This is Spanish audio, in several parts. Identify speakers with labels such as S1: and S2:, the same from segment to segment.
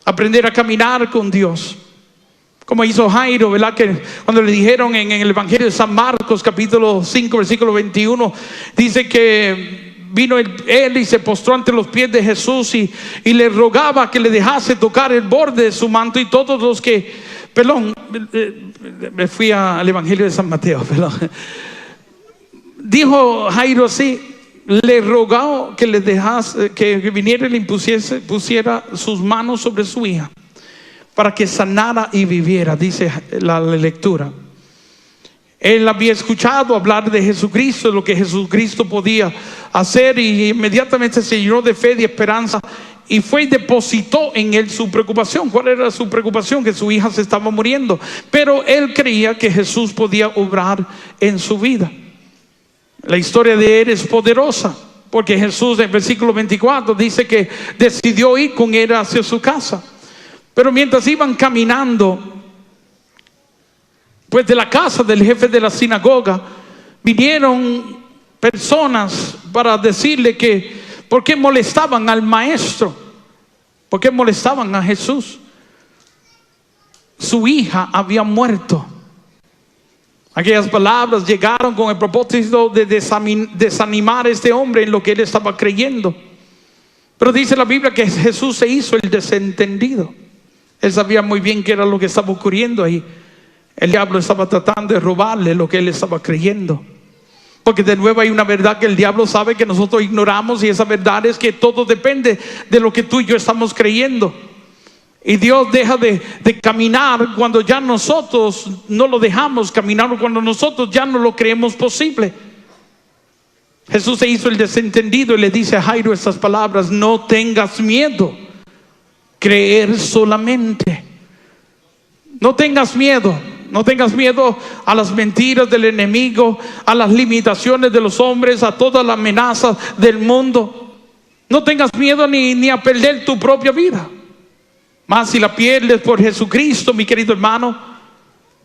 S1: aprender a caminar con Dios. Como hizo Jairo, ¿verdad? Que cuando le dijeron en el Evangelio de San Marcos, capítulo 5, versículo 21, dice que vino él y se postró ante los pies de Jesús y le rogaba que le dejase tocar el borde de su manto. Y todos los que, perdón, me fui al Evangelio de San Mateo, perdón. Dijo Jairo así, le rogó que le dejase, que viniera y le pusiera sus manos sobre su hija, para que sanara y viviera, dice la lectura. Él había escuchado hablar de Jesucristo, de lo que Jesucristo podía hacer, y inmediatamente se llenó de fe y de esperanza y fue y depositó en él su preocupación. ¿Cuál era su preocupación? Que su hija se estaba muriendo, pero él creía que Jesús podía obrar en su vida. La historia de él es poderosa, porque Jesús en versículo 24 dice que decidió ir con él hacia su casa. Pero mientras iban caminando, pues de la casa del jefe de la sinagoga, vinieron personas para decirle que por qué molestaban al maestro, por qué molestaban a Jesús. Su hija había muerto. Aquellas palabras llegaron con el propósito de desanimar a este hombre en lo que él estaba creyendo. Pero dice la Biblia que Jesús se hizo el desentendido. Él sabía muy bien qué era lo que estaba ocurriendo ahí. El diablo estaba tratando de robarle lo que él estaba creyendo. Porque de nuevo hay una verdad que el diablo sabe que nosotros ignoramos, y esa verdad es que todo depende de lo que tú y yo estamos creyendo. Y Dios deja de caminar cuando ya nosotros no lo dejamos caminar, o cuando nosotros ya no lo creemos posible. Jesús se hizo el desentendido y le dice a Jairo estas palabras: no tengas miedo, creer solamente. No tengas miedo. No tengas miedo a las mentiras del enemigo, a las limitaciones de los hombres, a todas las amenazas del mundo. No tengas miedo ni a perder tu propia vida. Más si la pierdes por Jesucristo, mi querido hermano,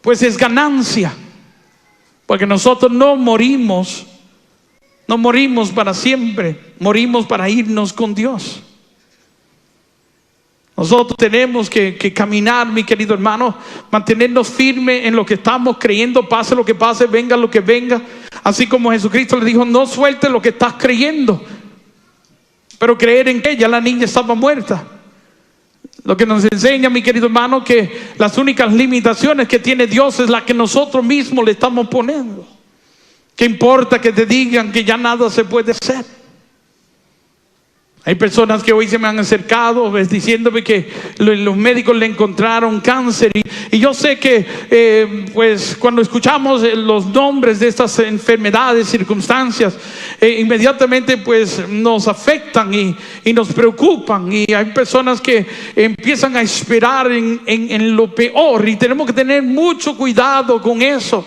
S1: pues es ganancia. Porque nosotros no morimos para siempre, morimos para irnos con Dios. Nosotros tenemos que caminar, mi querido hermano, mantenernos firmes en lo que estamos creyendo, pase lo que pase, venga lo que venga. Así como Jesucristo le dijo: no sueltes lo que estás creyendo. Pero creer en que ya la niña estaba muerta. Lo que nos enseña, mi querido hermano, que las únicas limitaciones que tiene Dios es la que nosotros mismos le estamos poniendo. ¿Qué importa que te digan que ya nada se puede hacer? Hay personas que hoy se me han acercado diciéndome que los médicos le encontraron cáncer, y yo sé que pues cuando escuchamos los nombres de estas enfermedades, circunstancias, inmediatamente pues nos afectan y nos preocupan, y hay personas que empiezan a esperar en lo peor, y tenemos que tener mucho cuidado con eso,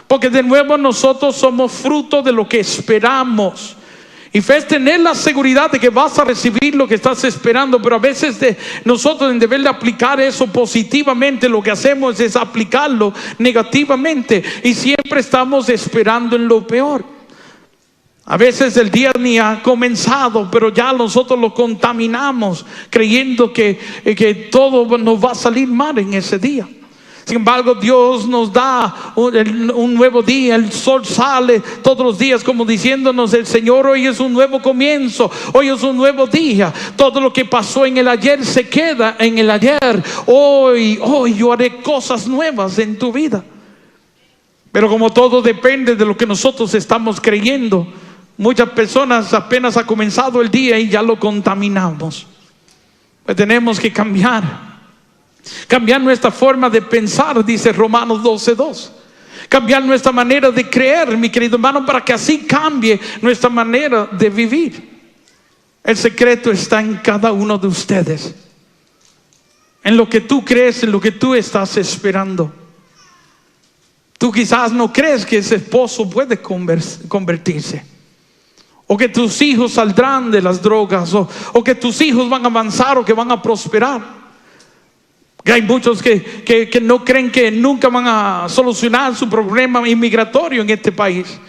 S1: porque de nuevo nosotros somos fruto de lo que esperamos. Y fe es tener la seguridad de que vas a recibir lo que estás esperando. Pero a veces nosotros, en deber de aplicar eso positivamente, lo que hacemos es aplicarlo negativamente, y siempre estamos esperando en lo peor. A veces el día ni ha comenzado, pero ya nosotros lo contaminamos creyendo que todo nos va a salir mal en ese día. Sin embargo, Dios nos da un nuevo día. El sol sale todos los días como diciéndonos: el Señor, hoy es un nuevo comienzo, hoy es un nuevo día. Todo lo que pasó en el ayer se queda en el ayer. Hoy yo haré cosas nuevas en tu vida. Pero como todo depende de lo que nosotros estamos creyendo, muchas personas apenas ha comenzado el día y ya lo contaminamos. Pues tenemos que cambiar nuestra forma de pensar, dice Romanos 12:2. Cambiar nuestra manera de creer, mi querido hermano, para que así cambie nuestra manera de vivir. El secreto está en cada uno de ustedes, en lo que tú crees, en lo que tú estás esperando. Tú quizás no crees que ese esposo puede convertirse, o que tus hijos saldrán de las drogas, o que tus hijos van a avanzar, o que van a prosperar. Que hay muchos que no creen que nunca van a solucionar su problema inmigratorio en este país,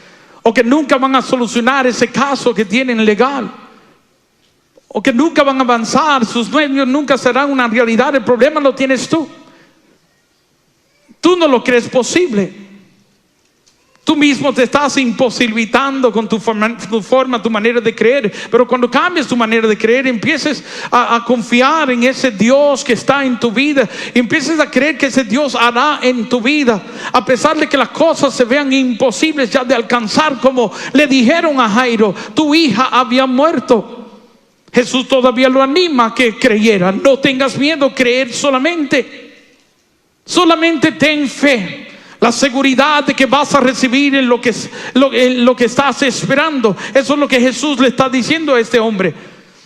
S1: o que nunca van a solucionar ese caso que tienen legal, o que nunca van a avanzar, sus sueños nunca serán una realidad. El problema lo tienes tú. Tú no lo crees posible. Tú mismo te estás imposibilitando con tu forma, tu manera de creer. Pero cuando cambias tu manera de creer, empieces a confiar en ese Dios que está en tu vida, y empieces a creer que ese Dios hará en tu vida, a pesar de que las cosas se vean imposibles ya de alcanzar, como le dijeron a Jairo: tu hija había muerto. Jesús todavía lo anima a que creyera. No tengas miedo, creer solamente. Solamente ten fe. La seguridad de que vas a recibir en lo que estás esperando. Eso es lo que Jesús le está diciendo a este hombre.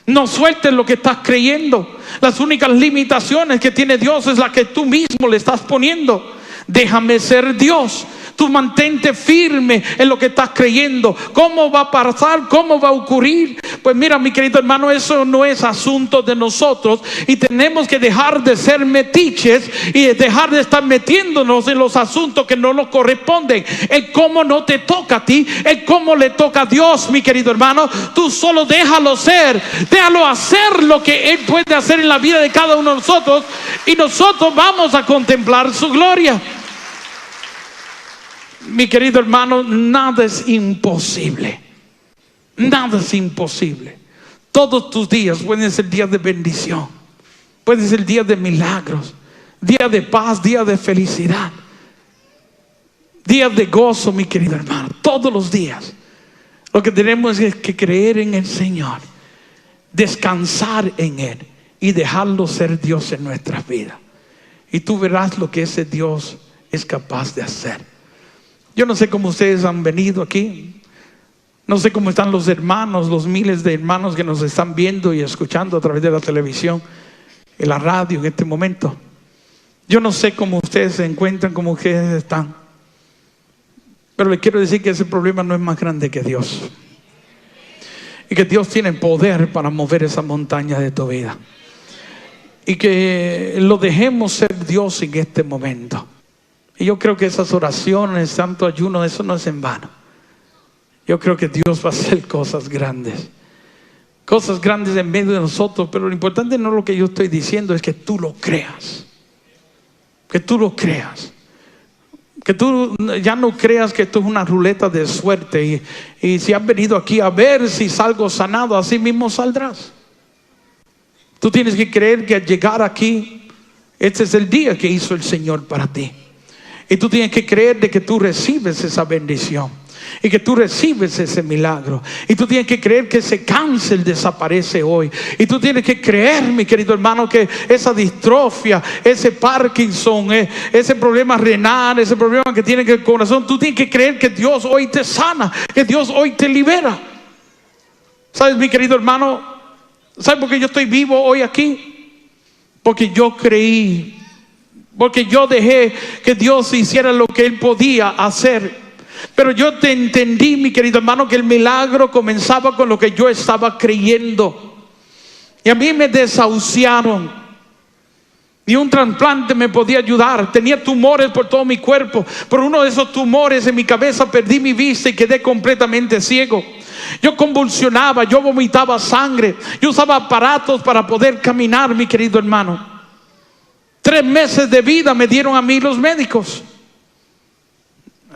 S1: No sueltes lo que estás creyendo. Las únicas limitaciones que tiene Dios es la que tú mismo le estás poniendo. Déjame ser Dios. Tú mantente firme en lo que estás creyendo. ¿Cómo va a pasar? ¿Cómo va a ocurrir? Pues mira, mi querido hermano, eso no es asunto de nosotros, y tenemos que dejar de ser metiches y dejar de estar metiéndonos en los asuntos que no nos corresponden. El cómo no te toca a ti, el cómo le toca a Dios, mi querido hermano. Tú solo déjalo ser, déjalo hacer lo que Él puede hacer en la vida de cada uno de nosotros, y nosotros vamos a contemplar su gloria. Mi querido hermano, nada es imposible. Nada es imposible. Todos tus días pueden ser días de bendición, pueden ser días de milagros, días de paz, días de felicidad, días de gozo, mi querido hermano. Todos los días. Lo que tenemos es que creer en el Señor, descansar en Él y dejarlo ser Dios en nuestras vidas. Y tú verás lo que ese Dios es capaz de hacer. Yo no sé cómo ustedes han venido aquí. No sé cómo están los hermanos, los miles de hermanos que nos están viendo y escuchando a través de la televisión, en la radio en este momento. Yo no sé cómo ustedes se encuentran, cómo ustedes están. Pero le quiero decir que ese problema no es más grande que Dios. Y que Dios tiene poder para mover esa montaña de tu vida. Y que lo dejemos ser Dios en este momento. Y yo creo que esas oraciones, tanto ayuno, eso no es en vano. Yo creo que Dios va a hacer cosas grandes en medio de nosotros. Pero lo importante no es lo que yo estoy diciendo, es que tú lo creas. Que tú lo creas. Que tú ya no creas que esto es una ruleta de suerte, y si has venido aquí a ver si salgo sanado, así mismo saldrás. Tú tienes que creer que al llegar aquí, este es el día que hizo el Señor para ti. Y tú tienes que creer de que tú recibes esa bendición, y que tú recibes ese milagro. Y tú tienes que creer que ese cáncer desaparece hoy. Y tú tienes que creer, mi querido hermano, que esa distrofia, ese Parkinson, ese problema renal, ese problema que tiene el corazón, tú tienes que creer que Dios hoy te sana, que Dios hoy te libera. ¿Sabes, mi querido hermano? ¿Sabes por qué yo estoy vivo hoy aquí? Porque yo creí. Porque yo dejé que Dios hiciera lo que Él podía hacer. Pero yo te entendí, mi querido hermano, que el milagro comenzaba con lo que yo estaba creyendo. Y a mí me desahuciaron. Ni un trasplante me podía ayudar. Tenía tumores por todo mi cuerpo. Por uno de esos tumores en mi cabeza perdí mi vista y quedé completamente ciego. Yo convulsionaba, yo vomitaba sangre. Yo usaba aparatos para poder caminar, mi querido hermano. 3 meses de vida me dieron a mí los médicos.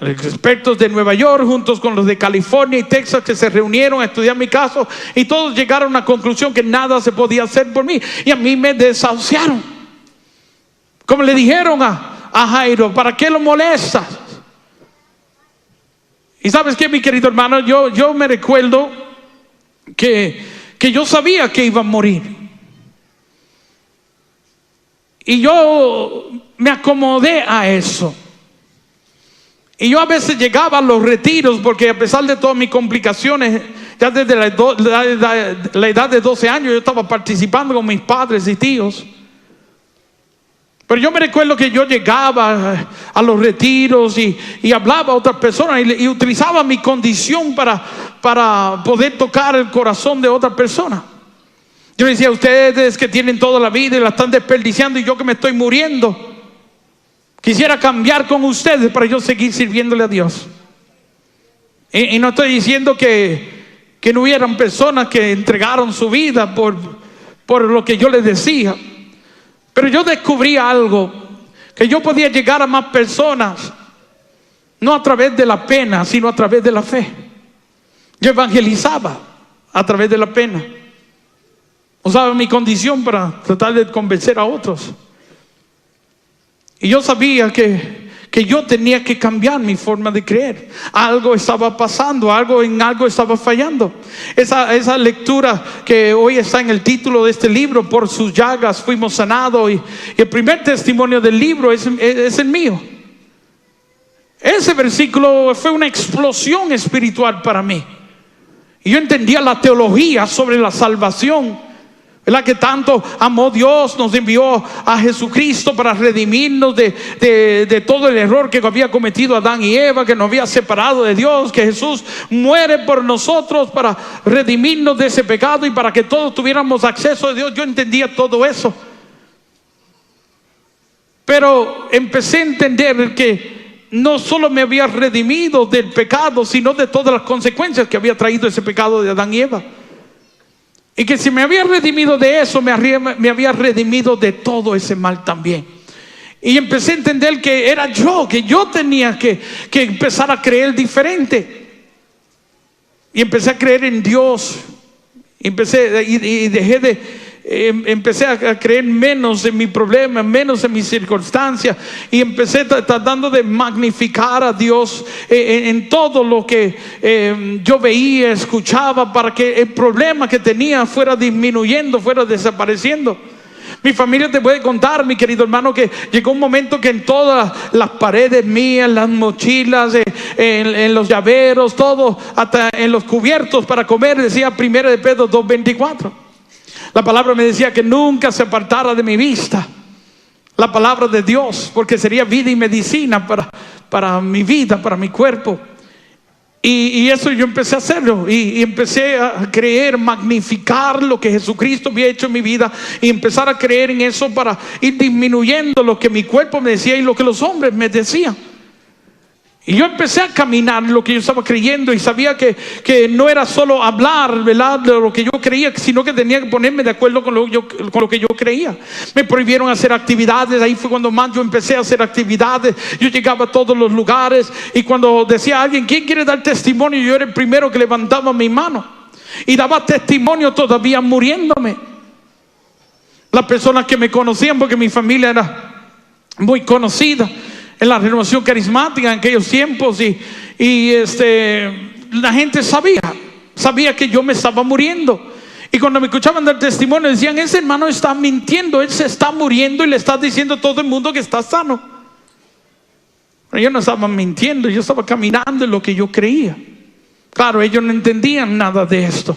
S1: Los expertos de Nueva York, juntos con los de California y Texas, que se reunieron a estudiar mi caso, y todos llegaron a la conclusión que nada se podía hacer por mí. Y a mí me desahuciaron. Como le dijeron a Jairo: ¿para qué lo molestas? Y sabes qué, mi querido hermano, yo me recuerdo que yo sabía que iba a morir. Y yo me acomodé a eso. Y yo a veces llegaba a los retiros, porque a pesar de todas mis complicaciones, ya desde la edad de 12 años yo estaba participando con mis padres y tíos. Pero yo me recuerdo que yo llegaba a los retiros y hablaba a otras personas y utilizaba mi condición para poder tocar el corazón de otra persona. Yo le decía: ustedes que tienen toda la vida y la están desperdiciando, y yo que me estoy muriendo, quisiera cambiar con ustedes para yo seguir sirviéndole a Dios. Y no estoy diciendo que que no hubieran personas que entregaron su vida por lo que yo les decía. Pero yo descubrí algo, que yo podía llegar a más personas, no a través de la pena, sino a través de la fe. Yo evangelizaba a través de la pena. Usaba mi condición para tratar de convencer a otros. Y yo sabía que yo tenía que cambiar mi forma de creer. Algo estaba pasando, algo estaba fallando. Esa lectura que hoy está en el título de este libro, por sus llagas fuimos sanados, y el primer testimonio del libro es el mío. Ese versículo fue una explosión espiritual para mí. Y yo entendía la teología sobre la salvación, ¿verdad? Que tanto amó Dios, nos envió a Jesucristo para redimirnos de todo el error que había cometido Adán y Eva, que nos había separado de Dios, que Jesús muere por nosotros para redimirnos de ese pecado y para que todos tuviéramos acceso a Dios. Yo entendía todo eso, pero empecé a entender que no solo me había redimido del pecado, sino de todas las consecuencias que había traído ese pecado de Adán y Eva. Y que si me había redimido de eso, me había redimido de todo ese mal también. Y empecé a entender que era que yo tenía que empezar a creer diferente. Y empecé a creer en Dios. Empecé a creer menos en mi problema, menos en mis circunstancias, y empecé tratando de magnificar a Dios en todo lo que yo veía, escuchaba, para que el problema que tenía fuera disminuyendo, fuera desapareciendo. Mi familia te puede contar, mi querido hermano, que llegó un momento que en todas las paredes mías, las mochilas, en los llaveros, todo, hasta en los cubiertos para comer, decía 1 de Pedro 2:24. La palabra me decía que nunca se apartara de mi vista la palabra de Dios, porque sería vida y medicina para mi vida, para mi cuerpo. Y eso yo empecé a hacerlo, y empecé a creer, magnificar lo que Jesucristo había hecho en mi vida, y empezar a creer en eso para ir disminuyendo lo que mi cuerpo me decía y lo que los hombres me decían. Y yo empecé a caminar lo que yo estaba creyendo, y sabía que no era solo hablar, ¿verdad?, de lo que yo creía, sino que tenía que ponerme de acuerdo con lo que yo creía. Me prohibieron hacer actividades. Ahí fue cuando más yo empecé a hacer actividades. Yo llegaba a todos los lugares, y cuando decía a alguien, ¿quién quiere dar testimonio?, yo era el primero que levantaba mi mano y daba testimonio todavía muriéndome. Las personas que me conocían, porque mi familia era muy conocida en la renovación carismática en aquellos tiempos, y la gente sabía que yo me estaba muriendo. Y cuando me escuchaban dar testimonio, decían, ese hermano está mintiendo, él se está muriendo y le está diciendo a todo el mundo que está sano. Pero yo no estaba mintiendo, yo estaba caminando en lo que yo creía. Claro, ellos no entendían nada de esto.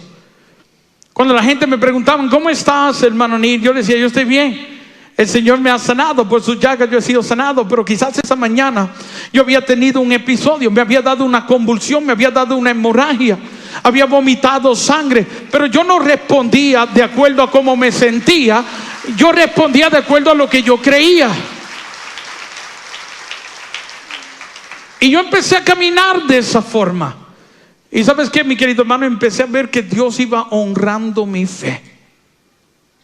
S1: Cuando la gente me preguntaba, ¿cómo estás, hermano Neil?, yo les decía, yo estoy bien. El Señor me ha sanado, por sus llagas yo he sido sanado. Pero quizás esa mañana yo había tenido un episodio, me había dado una convulsión, me había dado una hemorragia, había vomitado sangre, pero yo no respondía de acuerdo a cómo me sentía, yo respondía de acuerdo a lo que yo creía. Y yo empecé a caminar de esa forma. Y ¿sabes qué, mi querido hermano? Empecé a ver que Dios iba honrando mi fe,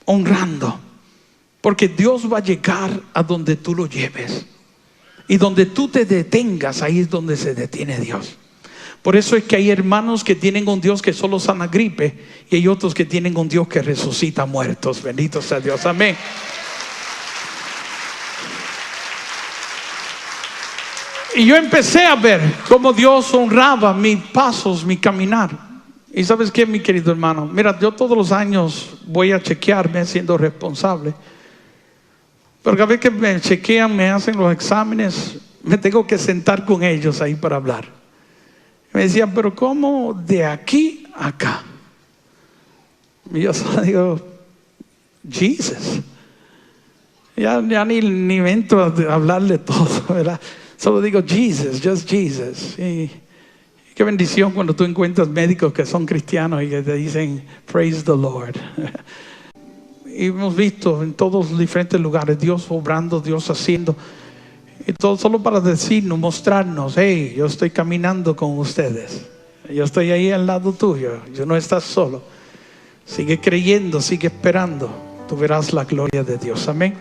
S1: honrando. Porque Dios va a llegar a donde tú lo lleves, y donde tú te detengas, ahí es donde se detiene Dios. Por eso es que hay hermanos que tienen un Dios que solo sana gripe, y hay otros que tienen un Dios que resucita muertos. Bendito sea Dios, amén. Y yo empecé a ver cómo Dios honraba mis pasos, mi caminar. Y ¿sabes qué, mi querido hermano? Mira, yo todos los años voy a chequearme siendo responsable. Pero cada vez que me chequean, me hacen los exámenes, me tengo que sentar con ellos ahí para hablar. Me decían, pero ¿cómo de aquí a acá? Y yo solo digo, Jesus. Ya ni invento a hablarle todo, ¿verdad? Solo digo Jesus, just Jesus. Y qué bendición cuando tú encuentras médicos que son cristianos y que te dicen, praise the Lord. Y hemos visto en todos los diferentes lugares Dios obrando, Dios haciendo, y todo solo para decirnos, mostrarnos, hey, yo estoy caminando con ustedes. Yo estoy ahí al lado tuyo. Yo no estás solo. Sigue creyendo, sigue esperando. Tú verás la gloria de Dios. Amén.